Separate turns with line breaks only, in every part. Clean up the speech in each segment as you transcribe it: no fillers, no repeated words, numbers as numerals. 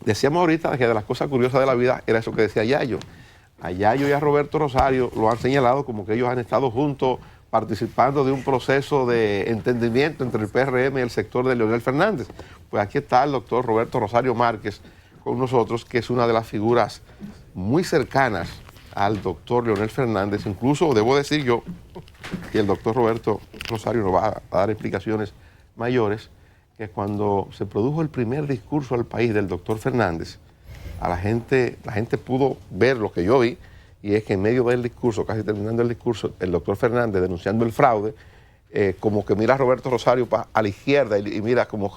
decíamos ahorita que de las cosas curiosas de la vida era eso que decía Yayo. A Yayo y a Roberto Rosario lo han señalado como que ellos han estado juntos participando de un proceso de entendimiento entre el PRM y el sector de Leonel Fernández. Pues aquí está el doctor Roberto Rosario Márquez con nosotros, que es una de las figuras muy cercanas al doctor Leonel Fernández. Incluso debo decir yo que el doctor Roberto Rosario nos va a dar explicaciones mayores, que cuando se produjo el primer discurso al país del doctor Fernández, la gente pudo ver lo que yo vi, y es que en medio del discurso, casi terminando el discurso, el doctor Fernández denunciando el fraude, como que mira a Roberto Rosario a la izquierda y mira como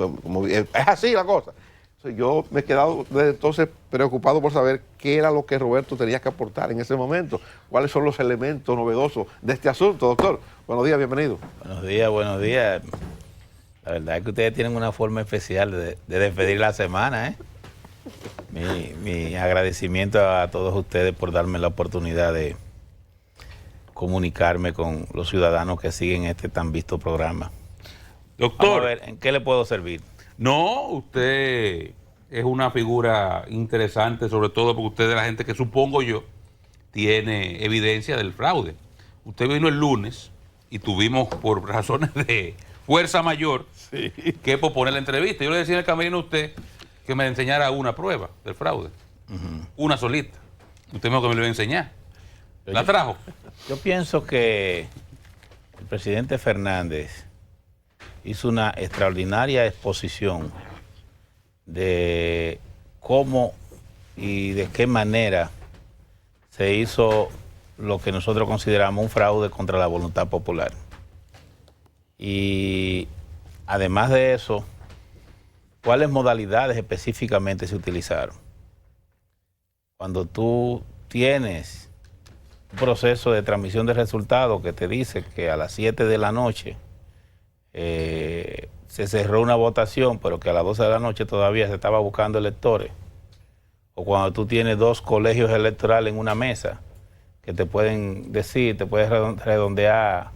es así la cosa. Entonces, yo me he quedado desde entonces preocupado por saber qué era lo que Roberto tenía que aportar en ese momento, cuáles son los elementos novedosos de este asunto, doctor. Buenos días, bienvenido.
Buenos días, buenos días. La verdad es que ustedes tienen una forma especial de despedir la semana, ¿eh? Mi agradecimiento a todos ustedes por darme la oportunidad de comunicarme con los ciudadanos que siguen este tan visto programa.
Doctor.
Vamos a ver, ¿en qué le puedo servir?
No, usted es una figura interesante, sobre todo porque usted es de la gente que, supongo yo, tiene evidencia del fraude. Usted vino el lunes y tuvimos, por razones de fuerza mayor, que posponer la entrevista. Yo le decía en el camerino a usted que me enseñara una prueba del fraude, una solita. Usted me dijo que me lo iba a enseñar. ¿La trajo?
Yo pienso que el presidente Fernández hizo una extraordinaria exposición de cómo y de qué manera se hizo lo que nosotros consideramos un fraude contra la voluntad popular. Y además de eso, ¿cuáles modalidades específicamente se utilizaron? Cuando tú tienes un proceso de transmisión de resultados que te dice que a las 7 de la noche se cerró una votación, pero que a las 12 de la noche todavía se estaba buscando electores, o cuando tú tienes 2 colegios electorales en una mesa que te pueden decir, te puedes redondear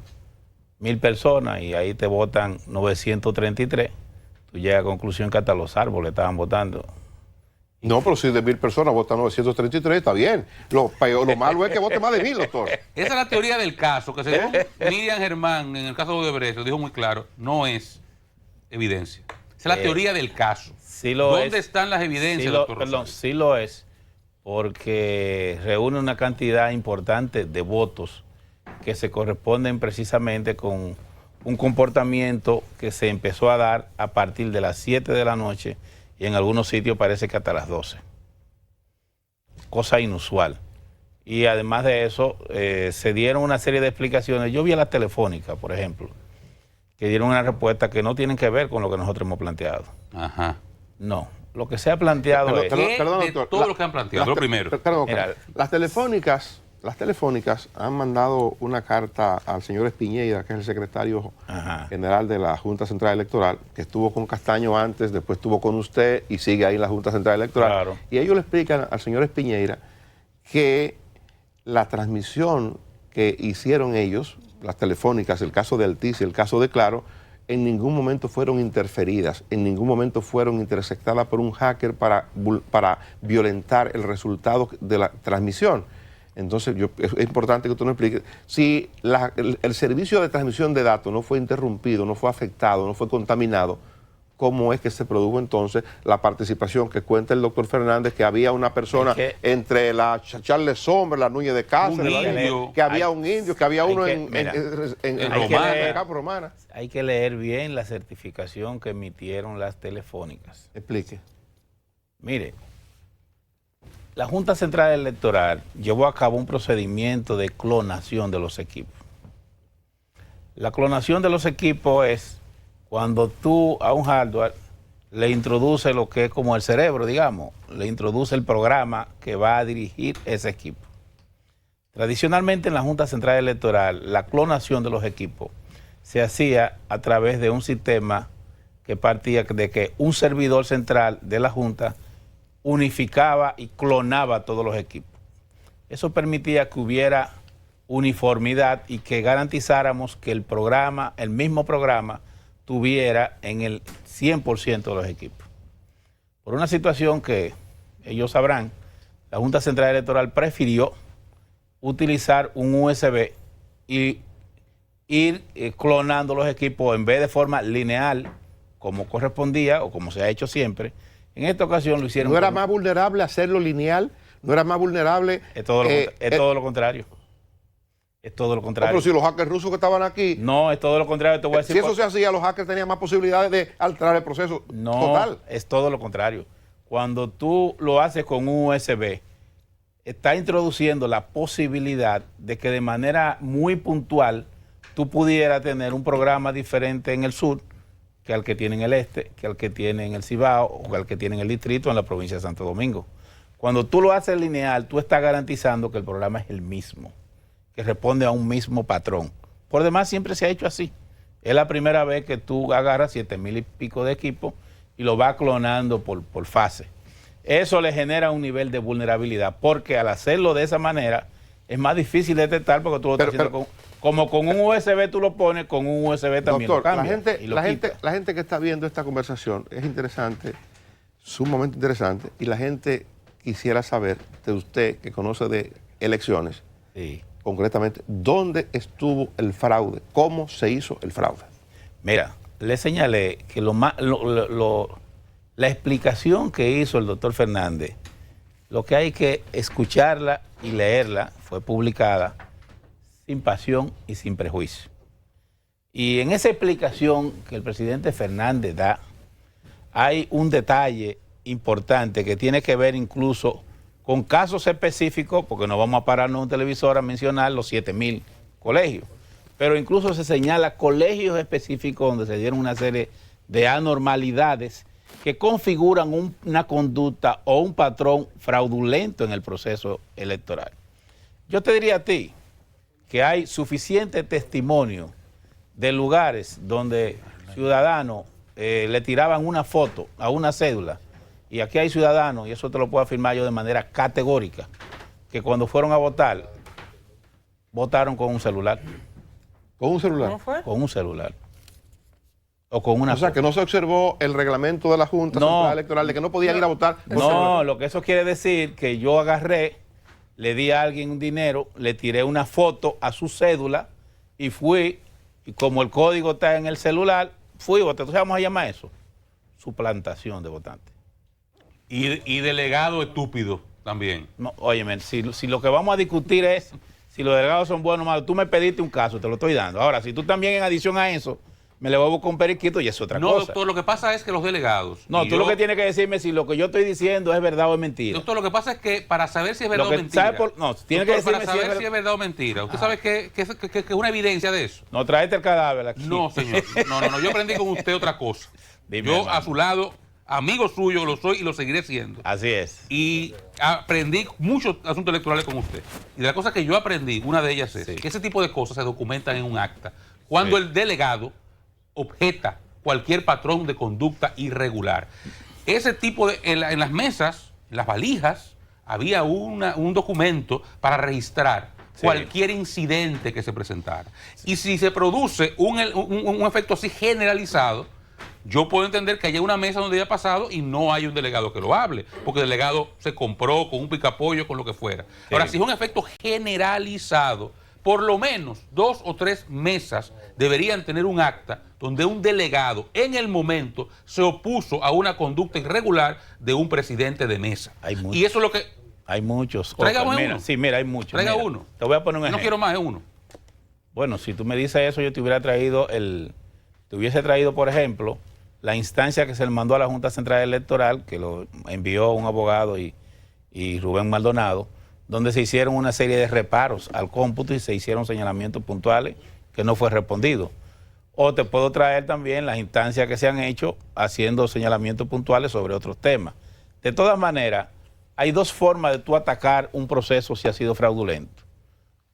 1000 personas y ahí te votan 933, tú llegas a la conclusión que hasta los árboles estaban votando.
No, pero si de 1000 personas votan 933, está bien. Lo malo es que vote más de 1000, doctor.
Esa es la teoría del caso, que según Miriam Germán, en el caso de Odebrecht, lo dijo muy claro, no es evidencia. Esa es la teoría del caso.
Sí lo
¿Dónde están las evidencias, doctor Rosario?
Perdón, sí lo es, porque reúne una cantidad importante de votos que se corresponden precisamente con un comportamiento que se empezó a dar a partir de las 7 de la noche y en algunos sitios parece que hasta las 12. Cosa inusual. Y además de eso, se dieron una serie de explicaciones. Yo vi a la Telefónica, por ejemplo, que dieron una respuesta que no tienen que ver con lo que nosotros hemos planteado.
Ajá.
No. Lo que se ha planteado es...
Perdón,
de
doctor.
todo lo que han planteado, lo primero.
Perdón,
Mira,
las telefónicas han mandado una carta al señor Espiñeira, que es el secretario general de la Junta Central Electoral, que estuvo con Castaño antes, después estuvo con usted y sigue ahí en la Junta Central Electoral.
Claro.
Y ellos le explican al señor Espiñeira que la transmisión que hicieron ellos, las telefónicas, el caso de Altiz y el caso de Claro, en ningún momento fueron interferidas, en ningún momento fueron interceptadas por un hacker para violentar el resultado de la transmisión. Entonces, es importante que usted nos explique, si el servicio de transmisión de datos no fue interrumpido, no fue afectado, no fue contaminado, ¿cómo es que se produjo entonces la participación que cuenta el doctor Fernández, que había una persona entre la Charles Sommer, la Núñez de Cáceres, que había un indio, que había uno en Campo Romana?
Hay que leer bien la certificación que emitieron las telefónicas.
Explique.
Mire, la Junta Central Electoral llevó a cabo un procedimiento de clonación de los equipos. La clonación de los equipos es cuando tú a un hardware le introduces lo que es como el cerebro, digamos, le introduce el programa que va a dirigir ese equipo. Tradicionalmente en la Junta Central Electoral, la clonación de los equipos se hacía a través de un sistema que partía de que un servidor central de la Junta unificaba y clonaba todos los equipos. Eso permitía que hubiera uniformidad y que garantizáramos que el programa, el mismo programa, tuviera en el 100% de los equipos. Por una situación que ellos sabrán, la Junta Central Electoral prefirió utilizar un USB y ir clonando los equipos en vez de forma lineal, como correspondía o como se ha hecho siempre. En esta ocasión lo hicieron.
¿No era más vulnerable hacerlo lineal? ¿No era más vulnerable?
Es todo lo contrario. Es todo lo contrario.
Pero si los hackers rusos que estaban aquí...
No, es todo lo contrario. Te voy a decir
si eso se hacía, los hackers tenían más posibilidades de alterar el proceso total.
No, es todo lo contrario. Cuando tú lo haces con un USB, está introduciendo la posibilidad de que de manera muy puntual tú pudieras tener un programa diferente en el sur que al que tiene en el este, que al que tiene en el Cibao o al que tiene en el distrito en la provincia de Santo Domingo. Cuando tú lo haces lineal, tú estás garantizando que el programa es el mismo, que responde a un mismo patrón. Por demás, siempre se ha hecho así. Es la primera vez que tú agarras 7,000 y pico de equipos y lo vas clonando por fase. Eso le genera un nivel de vulnerabilidad, porque al hacerlo de esa manera es más difícil de detectar porque tú lo estás haciendo como con un USB tú lo pones, con un USB también
doctor,
lo cambias.
la gente que está viendo esta conversación es interesante, sumamente interesante, y la gente quisiera saber de usted, que conoce de elecciones,
Sí.
concretamente, ¿dónde estuvo el fraude? ¿Cómo se hizo el fraude?
Mira, le señalé que la explicación que hizo el doctor Fernández, lo que hay que escucharla y leerla, fue publicada sin pasión y sin prejuicio. Y en esa explicación que el presidente Fernández da, hay un detalle importante que tiene que ver incluso con casos específicos, porque no vamos a pararnos en un televisor a mencionar los 7,000 colegios, pero incluso se señala colegios específicos donde se dieron una serie de anormalidades que configuran una conducta o un patrón fraudulento en el proceso electoral. Yo te diría a ti que hay suficiente testimonio de lugares donde ciudadanos le tiraban una foto a una cédula, y aquí hay ciudadanos, y eso te lo puedo afirmar yo de manera categórica, que cuando fueron a votar, votaron con un celular.
¿Con un celular?
¿Cómo fue?
Con un celular. O con una
O sea,
foto.
que no se observó el reglamento de la Junta Central Electoral de que no podían ir a votar.
No, lo que eso quiere decir que yo agarré, le di a alguien un dinero, le tiré una foto a su cédula y fui, y como el código está en el celular, fui y voté. Entonces vamos a llamar eso suplantación de votantes.
Y delegado estúpido también.
No, óyeme, si lo que vamos a discutir es si los delegados son buenos o malos, tú me pediste un caso, te lo estoy dando. Ahora, si tú también en adición a eso me le voy a buscar un periquito y es otra cosa.
No, doctor, lo que pasa es que los delegados...
No, tú lo que tienes que decirme si lo que yo estoy diciendo es verdad o es mentira.
Doctor, lo que pasa es que para saber si es verdad o mentira...
No, tiene que decirme
para saber si es verdad o mentira. ¿Usted sabe que es una evidencia de eso?
No, tráete el cadáver aquí.
No, señor. No, yo aprendí con usted otra cosa.
Dime,
Yo
hermano.
a su lado, amigo suyo, lo soy y lo seguiré siendo.
Así es.
Y aprendí muchos asuntos electorales con usted. Y de las cosas que yo aprendí, una de ellas es
Sí.
que ese tipo de cosas se documentan en un acta. Cuando
Sí.
el delegado objeta cualquier patrón de conducta irregular. Ese tipo de... En las mesas, en las valijas, había un documento para registrar
Sí.
cualquier incidente que se presentara. Y si se produce un efecto así generalizado, yo puedo entender que haya una mesa donde haya pasado y no hay un delegado que lo hable, porque el delegado se compró con un picapollo, con lo que fuera.
Sí.
Ahora, si es un efecto generalizado, por lo menos 2 o 3 mesas deberían tener un acta donde un delegado en el momento se opuso a una conducta irregular de un presidente de mesa.
Hay muchos.
Y eso es lo que...
Hay muchos.
Tráigame
Mira,
uno.
sí, mira, hay muchos.
Traiga
Mira,
uno.
Te voy a poner un
No
ejemplo.
quiero más, es uno.
Bueno, si tú me dices eso, yo te hubiera traído te hubiese traído, por ejemplo, la instancia que se le mandó a la Junta Central Electoral, que lo envió un abogado y Rubén Maldonado, donde se hicieron una serie de reparos al cómputo y se hicieron señalamientos puntuales que no fue respondido. O te puedo traer también las instancias que se han hecho haciendo señalamientos puntuales sobre otros temas. De todas maneras, hay dos formas de tú atacar un proceso si ha sido fraudulento.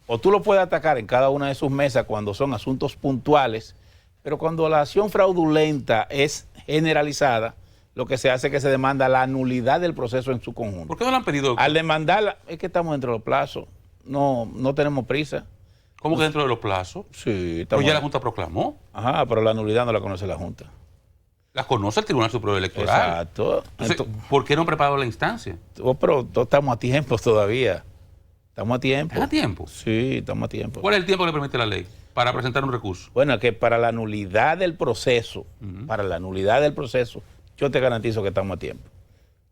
O tú lo puedes atacar en cada una de sus mesas cuando son asuntos puntuales, pero cuando la acción fraudulenta es generalizada, lo que se hace es que se demanda la nulidad del proceso en su conjunto.
¿Por qué no le han pedido, doctor?
Al demandarla, es que estamos dentro de los plazos, no tenemos prisa.
¿Cómo que dentro de los plazos?
Sí,
Pero
estamos.
ya la Junta proclamó.
Ajá, pero la nulidad no la conoce la Junta.
Las conoce el Tribunal Superior Electoral.
Exacto.
Entonces, ¿por qué no han preparado la instancia?
Pero estamos a tiempo todavía. Estamos a tiempo.
¿Es a tiempo?
Sí, estamos a tiempo.
¿Cuál es el tiempo que le permite la ley para presentar un recurso?
Bueno, que para la nulidad del proceso, yo te garantizo que estamos a tiempo.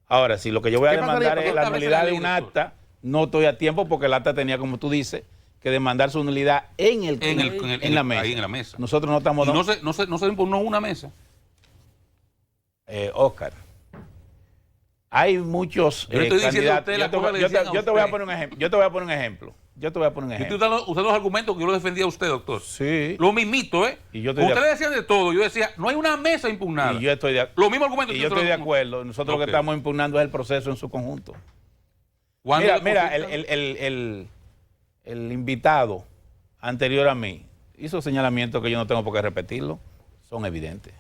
Ahora, si lo que yo voy a
¿Qué pasaría?
demandar
¿Por qué
es la
establece
nulidad
la
de
ley,
un
doctor?
acta, no estoy a tiempo porque el acta tenía, como tú dices, que demandar su nulidad en la mesa.
Ahí en la mesa.
Nosotros no estamos...
Y no se impugnó una mesa.
Oscar, hay muchos
Yo le estoy diciendo a
candidatos.
usted la cosa que le decían a
Yo te voy a
usted.
poner un ejemplo. Yo te voy a poner un ejemplo.
Yo estoy usando los argumentos que yo lo defendía a usted, doctor.
Sí.
Lo mismito, ¿eh?
Y yo estoy
Ustedes decían de todo. Yo decía, no hay una mesa impugnada.
Y yo estoy de,
Los mismos argumentos
y
que
yo
usted
estoy de
lo-
acuerdo. Nosotros lo
Ok.
que estamos impugnando es el proceso en su conjunto.
¿Cuándo
Mira,
depositan?
el invitado anterior a mí hizo señalamientos que yo no tengo por qué repetirlo. Son evidentes.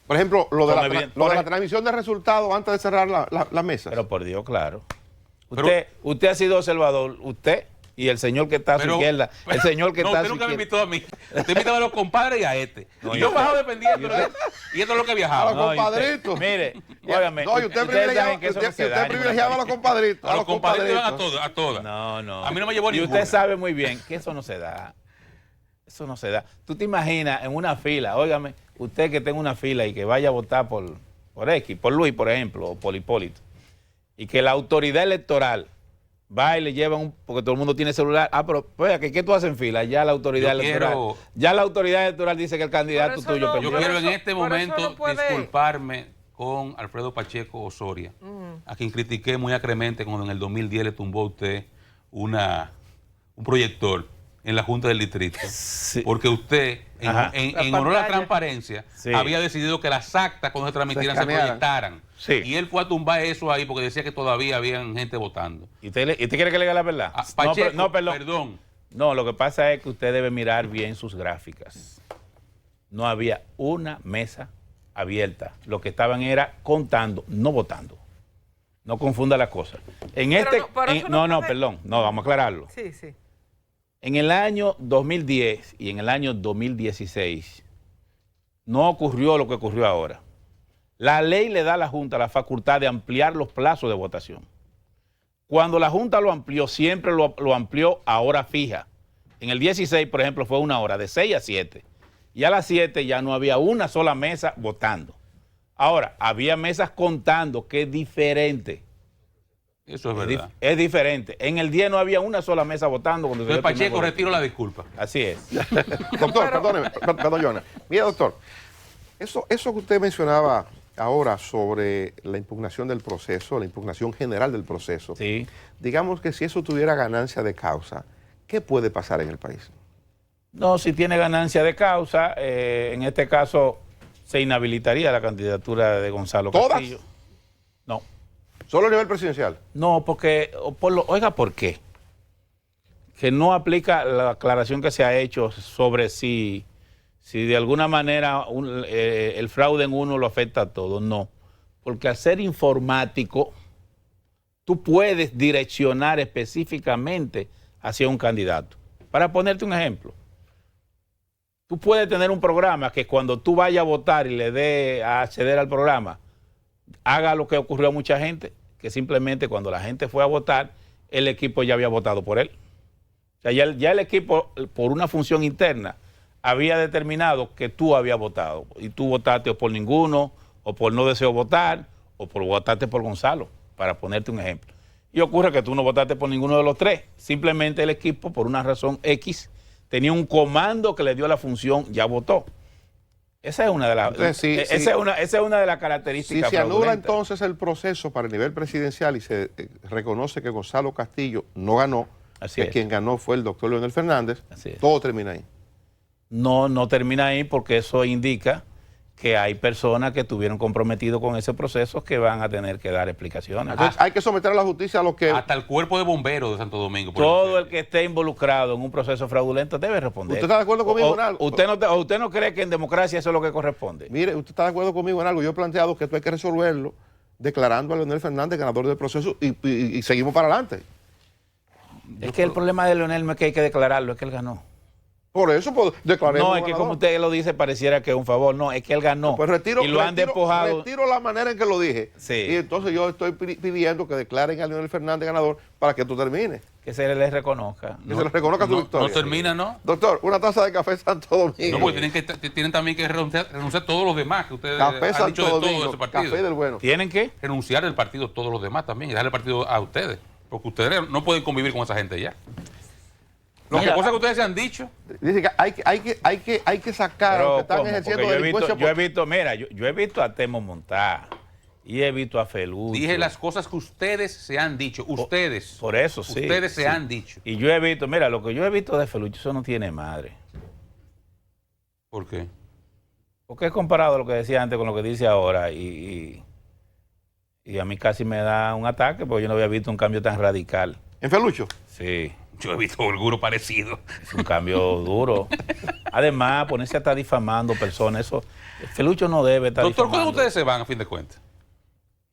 Por ejemplo, lo de
Son
la,
evidentes.
lo de
Por
la
ej-
transmisión de resultados antes de cerrar la mesa.
Pero por Dios, claro.
Pero-
Usted ha sido observador, usted y el señor que está a su izquierda. El señor que
no,
está a
usted
su
nunca me
izquierda.
invitó a mí. Usted invitaba a los compadres y a este.
No,
y
yo
yo bajaba dependiendo. Y esto es lo que
A
viajaba.
los compadritos.
Mire, óigame.
No, y usted privilegiaba, usted privilegiaba a los compadritos.
A los compadres iban a todas, a todas.
No.
A mí no me llevó
Y
ninguna.
usted sabe muy bien que eso no se da. Eso no se da. Tú te imaginas en una fila, óigame, usted que tenga una fila y que vaya a votar por X, por Luis, por ejemplo, o por Hipólito, y que la autoridad electoral va y le lleva porque todo el mundo tiene celular. Pero, oiga, ¿qué tú haces en fila? Ya la autoridad
Yo
electoral.
quiero-
Ya la autoridad electoral dice que el candidato
Por eso
tuyo
no-
perdió.
Yo
Por
quiero en
eso-
este
por eso
momento
no puede.
disculparme con Alfredo Pacheco Osoria, a quien critiqué muy acremente cuando en el 2010 le tumbó a usted un proyector en la Junta del Distrito.
Sí.
Porque usted,
Ajá.
en
La
honor a la
pantalla.
Sí.
transparencia, había decidido que las actas cuando se transmitieran se
escanearan.
proyectaran.
Sí.
Y él fue a tumbar eso ahí porque decía que todavía habían gente votando.
¿Y usted quiere que le diga la verdad?
Ah, Pacheco,
no, perdón.
perdón.
No, lo que pasa es que usted debe mirar bien sus gráficas. No había una mesa abierta. Lo que estaban era contando, no votando. No confunda las cosas. Perdón. No, vamos a aclararlo.
Sí, sí.
En el año 2010 y en el año 2016 no ocurrió lo que ocurrió ahora. La ley le da a la Junta la facultad de ampliar los plazos de votación. Cuando la Junta lo amplió, siempre lo amplió a hora fija. En el 16, por ejemplo, fue una hora, de 6 a 7. Y a las 7 ya no había una sola mesa votando. Ahora, había mesas contando, que es diferente.
Eso es verdad.
Es diferente. En el 10 no había una sola mesa votando. Cuando se dio
Entonces,
el primer
Pacheco,
voto.
retiro la disculpa.
Así es.
Doctor, perdóneme, perdón, Joana. Mira, doctor, eso que usted mencionaba ahora sobre la impugnación del proceso, la impugnación general del proceso,
Sí.
digamos que si eso tuviera ganancia de causa, ¿qué puede pasar en el país?
No, si tiene ganancia de causa, en este caso se inhabilitaría la candidatura de Gonzalo
¿Todas?
Castillo. No.
¿Solo a nivel presidencial?
No, porque, oiga, ¿por qué? Que no aplica la aclaración que se ha hecho sobre si de alguna manera el fraude en uno lo afecta a todo. No, porque al ser informático, tú puedes direccionar específicamente hacia un candidato. Para ponerte un ejemplo, tú puedes tener un programa que cuando tú vayas a votar y le dé a acceder al programa, haga lo que ocurrió a mucha gente, que simplemente cuando la gente fue a votar, el equipo ya había votado por él. O sea, ya el equipo, por una función interna, había determinado que tú habías votado. Y tú votaste o por ninguno, o por no deseo votar, o por votaste por Gonzalo, para ponerte un ejemplo. Y ocurre que tú no votaste por ninguno de los tres. Simplemente el equipo, por una razón X, tenía un comando que le dio la función, ya votó. Esa es una de las,
Entonces,
esa es una de las
Si
características
se anula
fraudulentas.
entonces el proceso para el nivel presidencial y se reconoce que Gonzalo Castillo no ganó,
Así
que
es.
quien ganó fue el doctor Leonel Fernández,
Así es.
todo termina ahí.
No termina ahí porque eso indica que hay personas que estuvieron comprometidos con ese proceso que van a tener que dar explicaciones.
Entonces, hay que someter a la justicia a los que...
Hasta el cuerpo de bomberos de Santo Domingo. por
Todo
ejemplo.
el que esté involucrado en un proceso fraudulento debe responder.
¿Usted está de acuerdo conmigo en algo?
¿Usted no cree que en democracia eso es lo que corresponde?
Mire, usted está de acuerdo conmigo en algo. Yo he planteado que esto hay que resolverlo declarando a Leonel Fernández ganador del proceso y seguimos para adelante.
Es que el problema de Leonel no es que hay que declararlo, es que él ganó.
Por eso declaremos
No, es que como usted lo dice, pareciera que es un favor. No, es que él ganó.
Pues retiro,
y lo han despojado.
Retiro la manera en que lo dije.
Sí.
Y entonces yo estoy pidiendo que declaren a Leonel Fernández ganador para que tú termines.
Que se le reconozca.
Que se le reconozca su victoria.
No termina, ¿no?
Doctor, una taza de café Santo Domingo.
No, porque tienen también que renunciar todos los demás que ustedes
Café
han
Santo
dicho de todo
Domingo,
ese partido.
café del bueno.
¿Tienen que?
Renunciar del partido todos los demás también y darle el partido a ustedes. Porque ustedes no pueden convivir con esa gente ya. Las cosas que ustedes se han dicho.
Dice que hay que sacar a los que están ejerciendo delincuencia.
Yo he visto a Temo Montá y he visto a Felucho.
Dije las cosas que ustedes se han dicho. Ustedes.
Por eso, sí.
Ustedes se han dicho.
Y yo he visto, mira, lo que yo he visto de Felucho, eso no tiene madre.
¿Por qué?
Porque he comparado lo que decía antes con lo que dice ahora y a mí casi me da un ataque porque yo no había visto un cambio tan radical.
¿En Felucho?
Sí.
Yo he visto alguno parecido.
Es un cambio duro. Además, ponerse a estar difamando personas, eso. Felucho no debe estar
Doctor,
difamando.
¿cuándo ustedes se van a fin de cuentas?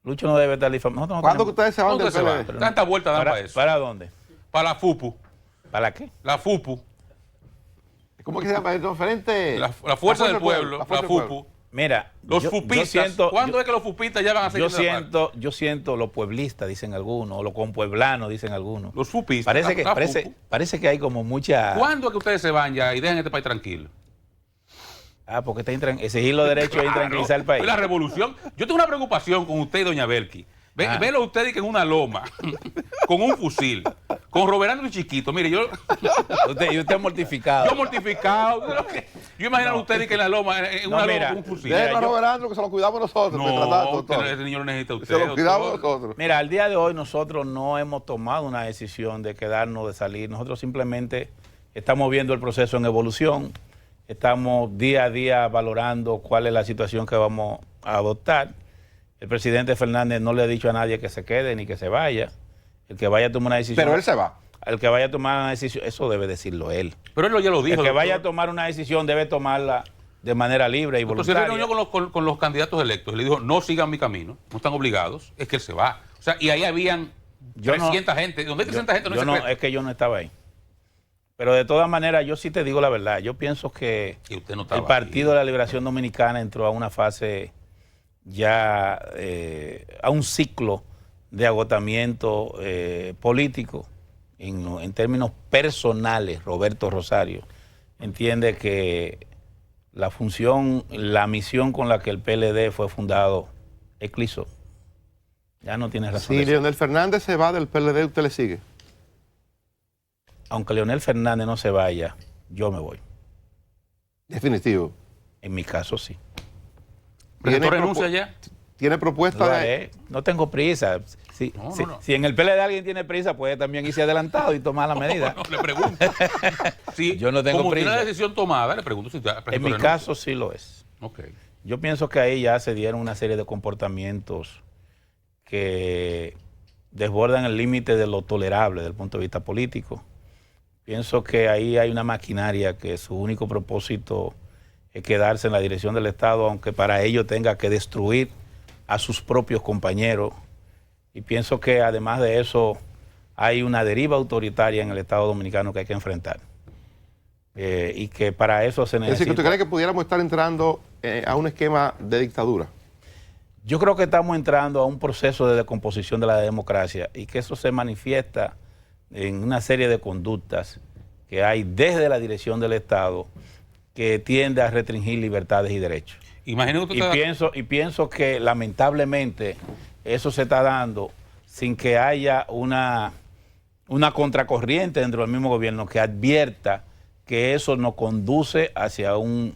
Lucho no debe estar difamando.
¿Cuándo que ustedes se van del
¿Cuándo se
PLD?
van? Tantas vueltas dan para eso.
¿Para dónde?
Para la FUPU.
¿Para qué?
La FUPU.
¿Cómo es que se llama el referente?
La Fuerza del Pueblo. La FUPU.
Mira,
Los fupistas. ¿Cuándo es que los fupistas ya van a seguir?
Yo siento los pueblistas, dicen algunos, o los compueblanos, dicen algunos.
Los fupistas.
Parece que hay como mucha...
¿Cuándo es que ustedes se van ya y dejan este país tranquilo?
Porque exigir los derechos es intranquilizar el país.
La revolución. Yo tengo una preocupación con usted y doña Belki. Velo usted que en una loma, con un fusil, con Roberto y Chiquito. Mire,
y usted es mortificado.
Yo mortificado. Yo imagino a usted que en la loma, en una loma con un fusil.
Déjenlo a Roberto que se lo cuidamos nosotros.
No, ese niño lo necesita usted.
Se lo cuidamos nosotros.
Mira, al día de hoy nosotros no hemos tomado una decisión de quedarnos, de salir. Nosotros simplemente estamos viendo el proceso en evolución. Estamos día a día valorando cuál es la situación que vamos a adoptar. El presidente Fernández no le ha dicho a nadie que se quede ni que se vaya. El que vaya a tomar una decisión...
Pero él se va.
El que vaya a tomar una decisión, eso debe decirlo él.
Pero él ya lo dijo.
El que vaya a tomar una decisión debe tomarla de manera libre y voluntaria.
Entonces él reunió con los candidatos electos. Le dijo, no sigan mi camino, no están obligados, es que él se va. O sea, y ahí habían 300 gente. ¿Dónde hay 300 gente? No
es que yo no estaba ahí. Pero de todas maneras, yo sí te digo la verdad. Yo pienso que el Partido de la Liberación Dominicana entró a una fase ya, a un ciclo de agotamiento político. En términos personales, Roberto Rosario entiende que la función, la misión con la que el PLD fue fundado eclipsó. Ya no tiene razón.
Si Leonel Fernández se va del PLD, ¿usted le sigue?
Aunque Leonel Fernández no se vaya, yo me voy.
Definitivo.
En mi caso, sí.
¿Presentó renuncia ya?
¿Tiene propuesta
No tengo prisa. Si en el PLD alguien tiene prisa, puede también irse adelantado y tomar la medida.
No, le pregunto.
Yo no tengo
como
prisa.
tiene la decisión tomada, le pregunto si está.
En mi caso sí lo es.
Okay.
Yo pienso que ahí ya se dieron una serie de comportamientos que desbordan el límite de lo tolerable desde el punto de vista político. Pienso que ahí hay una maquinaria que su único propósito es quedarse en la dirección del Estado, aunque para ello tenga que destruir a sus propios compañeros. Y pienso que además de eso hay una deriva autoritaria en el Estado Dominicano que hay que enfrentar. Y que para eso se necesita...
Es decir, que ¿usted cree que pudiéramos estar entrando a un esquema de dictadura?
Yo creo que estamos entrando a un proceso de descomposición de la democracia y que eso se manifiesta en una serie de conductas que hay desde la dirección del Estado que tiende a restringir libertades y derechos. Y pienso que lamentablemente eso se está dando sin que haya una contracorriente dentro del mismo gobierno que advierta que eso nos conduce hacia un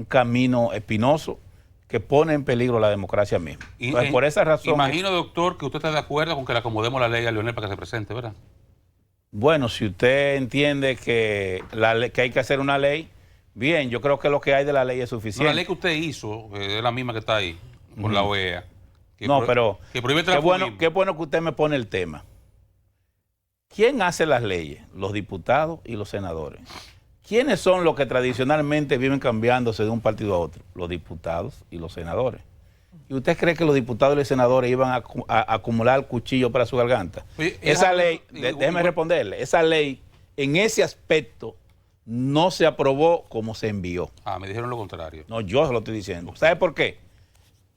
camino espinoso que pone en peligro la democracia misma. Entonces, por esa razón...
Imagino, doctor, que usted está de acuerdo con que le acomodemos la ley a Leonel para que se presente, ¿verdad?
Bueno, si usted entiende que hay que hacer una ley, bien, yo creo que lo que hay de la ley es suficiente.
No, la ley que usted hizo es la misma que está ahí, con la OEA.
Pero
que prohíbe
qué bueno que usted me pone el tema. ¿Quién hace las leyes? Los diputados y los senadores. ¿Quiénes son los que tradicionalmente viven cambiándose de un partido a otro? Los diputados y los senadores. ¿Y usted cree que los diputados y los senadores iban a acumular cuchillos para su garganta? Esa ley, déjeme responderle, esa ley en ese aspecto no se aprobó como se envió.
Ah, me dijeron lo contrario.
No, yo se lo estoy diciendo. ¿Sabe por qué?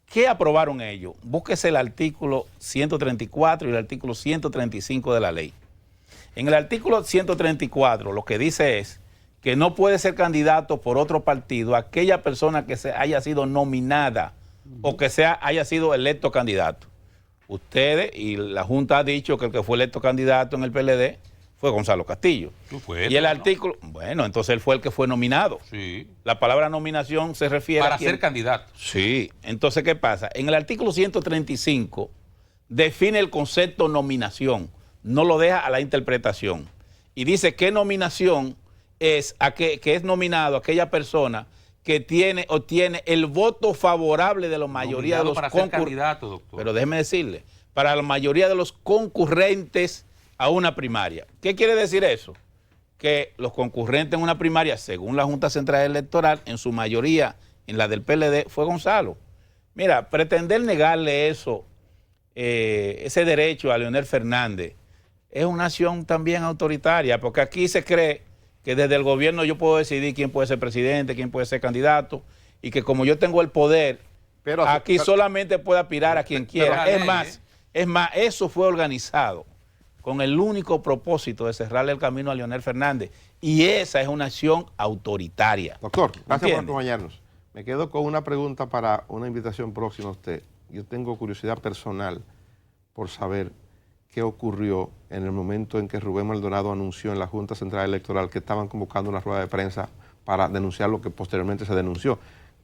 ¿Qué aprobaron ellos? Búsquese el artículo 134 y el artículo 135 de la ley. En el artículo 134 lo que dice es que no puede ser candidato por otro partido aquella persona que haya sido nominada o que haya sido electo candidato. Ustedes y la Junta ha dicho que el que fue electo candidato en el PLD fue Gonzalo Castillo.
Supuesto,
y el
¿no?
artículo, bueno, entonces él fue el que fue nominado.
Sí.
La palabra nominación se refiere
Para
a quien...
ser candidato.
Sí, entonces ¿qué pasa? En el artículo 135 define el concepto nominación, no lo deja a la interpretación. Y dice que nominación es que es nominado aquella persona que obtiene el voto favorable de la mayoría
Nominado
de los
para ser candidato, doctor.
Pero déjeme decirle, para la mayoría de los concurrentes a una primaria. ¿Qué quiere decir eso? Que los concurrentes en una primaria, según la Junta Central Electoral, en su mayoría, en la del PLD, fue Gonzalo. Mira, pretender negarle eso, ese derecho a Leonel Fernández, es una acción también autoritaria, porque aquí se cree que desde el gobierno yo puedo decidir quién puede ser presidente, quién puede ser candidato, y que como yo tengo el poder, aquí solamente puede aspirar a quien quiera. Es más, eso fue organizado con el único propósito de cerrarle el camino a Leonel Fernández. Y esa es una acción autoritaria.
Doctor, gracias por acompañarnos. Me quedo con una pregunta para una invitación próxima a usted. Yo tengo curiosidad personal por saber qué ocurrió en el momento en que Rubén Maldonado anunció en la Junta Central Electoral que estaban convocando una rueda de prensa para denunciar lo que posteriormente se denunció.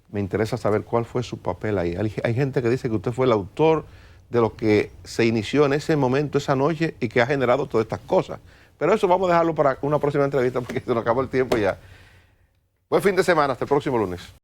Me interesa saber cuál fue su papel ahí. Hay gente que dice que usted fue el autor de lo que se inició en ese momento, esa noche, y que ha generado todas estas cosas. Pero eso vamos a dejarlo para una próxima entrevista porque se nos acabó el tiempo ya. Buen fin de semana, hasta el próximo lunes.